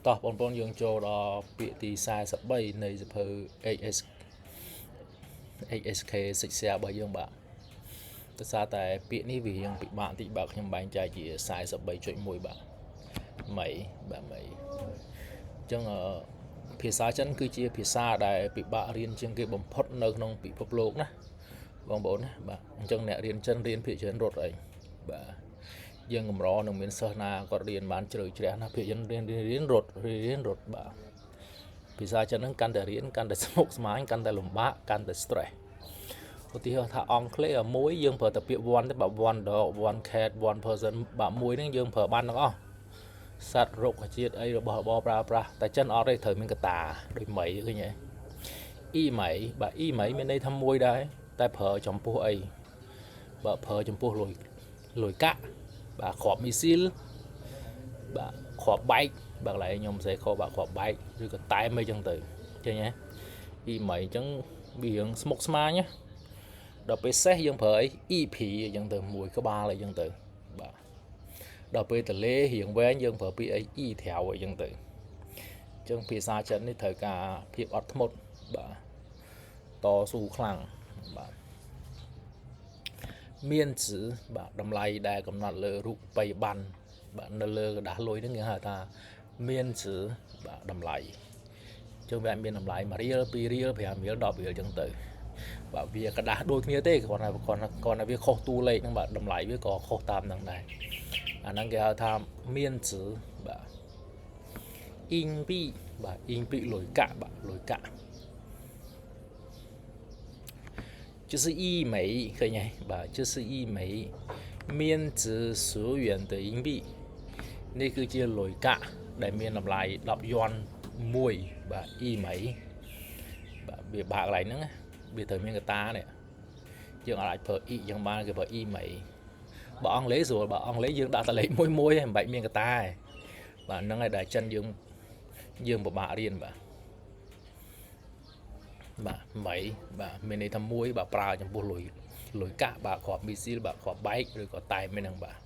តោះបងប្អូនយើងចូលដល់ពាក្យទី43នៃសៀវភៅ HSK សិក្សារបស់យើងបាទដោយសារតែពាក្យនេះវារៀងពិបាកបន្តិចបាទខ្ញុំបែងចែកជា43.1បាទមីបាទមីអញ្ចឹងភាសាចិនគឺជាភាសាដែលពិបាករៀនជាងគេបំផុតនៅក្នុងពិភពលោកណាបងប្អូនណាបាទអញ្ចឹងអ្នករៀនចិនរៀនភាគច្រើនរត់អីបាទយើងកម្រនឹងមានសិស្សណាគាត់រៀនបានជ្រៅជ្រះណាភាគច្រើនរៀនរត់បាទភាសាចិនហ្នឹងកាន់តែរៀនកាន់តែស្មុគស្មាញកាន់តែលំបាកកាន់តែ stress ឧទាហរណ៍ថាអង់គ្លេសមួយយើងប្រើតែពាក្យ one ទេបាទ one dog one cat one person បាទមួយហ្នឹងយើងប្រើបានទាំងអស់សត្វរុក្ខជាតិអីរបស់របរប្រើប្រាស់តែចិនអត់ទេត្រូវមានកតាដូចមីឃើញទេអ៊ីមីបាទអ៊ីមីមានន័យថាមួយដែរតែប្រើចំពោះអីបាទប្រើចំពោះលុយកាក់បាទគ្រាប់មីស៊ីលបាទគ្រាប់បែកបាទកន្លែងខ្ញុំសេខបាទគ្រាប់បែកឬក៏តែមអីចឹងទៅឃើញទេអ៊ីមីអញ្ចឹងវារឿងស្មុគស្មាញណាដល់ពេលសេះយើងប្រើអី EP អញ្ចឹងទៅមួយក្បាលអីចឹងទៅបាទដល់ពេលតលេរៀងវែងយើងប្រើពាក្យអី E ត្រៅអីចឹងទៅអញ្ចឹងភាសាចិននេះត្រូវការភាពអត់ធ្មត់បាទតស៊ូខ្លាំងបាទមានជឺបាទតម្លៃដែលកំណត់លើរូបិយប័ណ្ណបាទនៅលើกระดาษលុយហ្នឹងគេហៅថាមានជឺបាទតម្លៃអញ្ចឹងវាមានតម្លៃ1រៀល2រៀល5រៀល10រៀលអញ្ចឹងទៅបាទវាกระดาษដូចគ្នាទេគ្រាន់តែវាខុសតួលេខហ្នឹងបាទតម្លៃវាក៏ខុសតាមហ្នឹងដែរអាហ្នឹងគេហៅថាមានជឺបាទអ៊ីងពីបាទអ៊ីងពីលុយកាក់បាទលុយកាក់就是一枚可以吧就是一枚面值10元的硬币នេះគឺជាលុយកាក់ដែលមានតម្លៃ10យន់មួយបាទអ៊ីមីបាទវាបាក់កន្លែងហ្នឹងវាត្រូវមានកតានេះយើងអាចប្រើអ៊ីយ៉ាងបានគេប្រើអ៊ីមីបើអង់គ្លេសស្រួលបើអង់គ្លេសយើងដាក់តែលេខមួយមិនបាច់មានកតាទេបាទហ្នឹងហើយដែលចិនយើងពិបាករៀនបាទមីបាទមានន័យថាមួយបាទប្រើចំពោះលុយកាក់បាទគ្រាប់មីស៊ីលបាទគ្រាប់បែកឬក៏តែមិនហ្នឹងបាទ